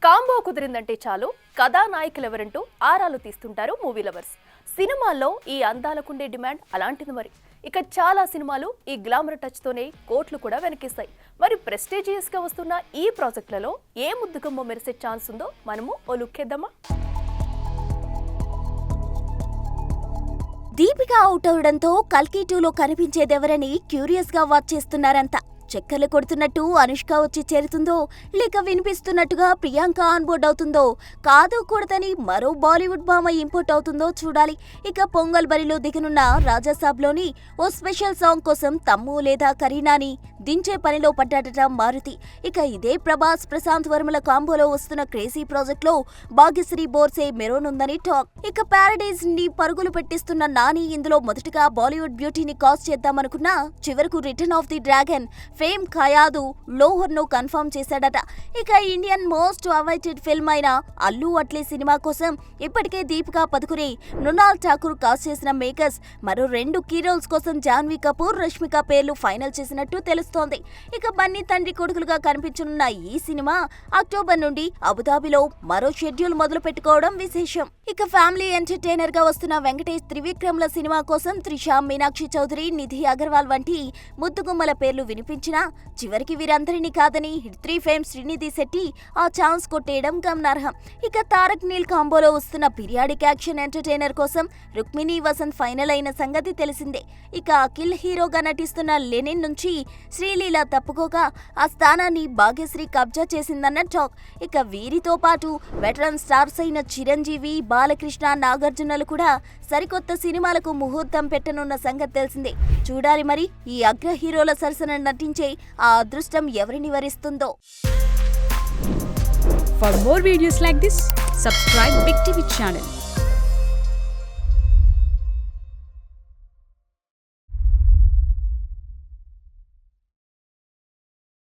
Combo కుదిరిందంటే చాలు కథానాయకులు ఎవరంటూ ఆరాలు తీస్తుంటారు movie lovers. సినిమాల్లో ఈ అందాలకుండే డిమాండ్ అలాంటిది మరి. ఇక చాలా సినిమాలు ఈ గ్లామర్ టచ్ తోనే కోట్లు కూడా వెనకిస్తాయి. మరి ప్రెస్టీజియస్ గా వస్తున్న ఈ ప్రాజెక్టులలో ఏ ముద్దుగమ్మ మెరిసే ఛాన్స్ ఉందో మనము ఓ లుక్కేద్దామా? దీపిక అవుట్ అవడంతో కల్కి 2లో కనిపించేదెవరని క్యూరియస్ గా వాచ్ చేస్తున్నారంతా. చక్కర్లు కొడుతున్నట్టు అనుష్క వచ్చి చేరుతుందో లేక వినిపిస్తున్నట్టుగా ప్రియాంక ఆన్బోర్డ్ అవుతుందో, కాదు కూడదని మరో బాలీవుడ్ భామ ఇంపోర్ట్ అవుతుందో చూడాలి. ఇక పొంగల్ బరిలో దిగనున్న రాజాసాబ్లోని ఓ స్పెషల్ సాంగ్ కోసం తమ్ము లేదా కరీనాని దించే పనిలో పడ్డాడట మారుతి. ఇక ఇదే ప్రభాస్ ప్రశాంత్ వర్మల కాంబోలో వస్తున్న క్రేజీ ప్రాజెక్ట్ లో భాగ్యశ్రీ బోర్సే మెరోనుందని టాక్. ఇక ప్యారడైజ్ ని పరుగులు పెట్టిస్తున్న నాని ఇందులో మొదటగా బాలీవుడ్ బ్యూటీని కాస్ట్ చేద్దామనుకున్నా చివరకు return of the dragon fame Kayadu Lohar ను కన్ఫర్మ్ చేశాడట. ఇక ఇండియన్ మోస్ట్ అవైటెడ్ ఫిల్మ్ అయిన అల్లు అట్లీ సినిమా కోసం ఇప్పటికే దీపికా పదుకునే, మృణాల్ ఠాకూర్ కాస్ట్ చేసిన మేకర్స్ మరో 2 కీ రోల్స్ కోసం జాన్వీ కపూర్, రష్మిక పేర్లు ఫైనల్ చేసినట్టు తెలుస్తోంది. ఇక బన్నీ తండ్రి కొడుకులుగా కనిపించనున్న ఈ సినిమా అక్టోబర్ నుండి అబుదాబిలో మరో షెడ్యూల్ మొదలు పెట్టుకోవడం విశేషం. ఇక ఫ్యామిలీ ఎంటర్టైనర్ గా వస్తున్న వెంకటేష్ త్రివిక్రమ్ల సినిమా కోసం త్రిష, మీనాక్షి చౌదరి, నిధి అగర్వాల్ వంటి ముద్దుగుమ్మల పేర్లు వినిపించినా చివరికి వీరందరినీ కాదని హిట్3 ఫేమ్ శ్రీనిధి శెట్టి ఆ ఛాన్స్ కొట్టేయడం గమనార్హం. ఇక తారక్ నీల్ కాంబోలో వస్తున్న పీరియాడిక్ యాక్షన్ ఎంటర్టైనర్ కోసం రుక్మిణి వసంత్ ఫైనల్ అయిన సంగతి తెలిసిందే. ఇక అఖిల్ హీరోగా నటిస్తున్న లెనిన్ నుంచి శ్రీలీల తప్పుకోగా ఆ స్థానాన్ని భాగ్యశ్రీ కబ్జా చేసిందన్న టాక్. ఇక వీరితో పాటు వెటరన్ స్టార్స్ అయిన చిరంజీవి, బాలకృష్ణ, నాగార్జునలు కూడా సరికొత్త సినిమాలకు ముహూర్తం పెట్టనున్న సంగతి తెలిసిందే. చూడాలి మరి ఈ అగ్ర హీరోల సరసన నటించే ఆ అదృష్టం ఎవరిని వరిస్తుందో. For more videos like this, subscribe Big TV channel.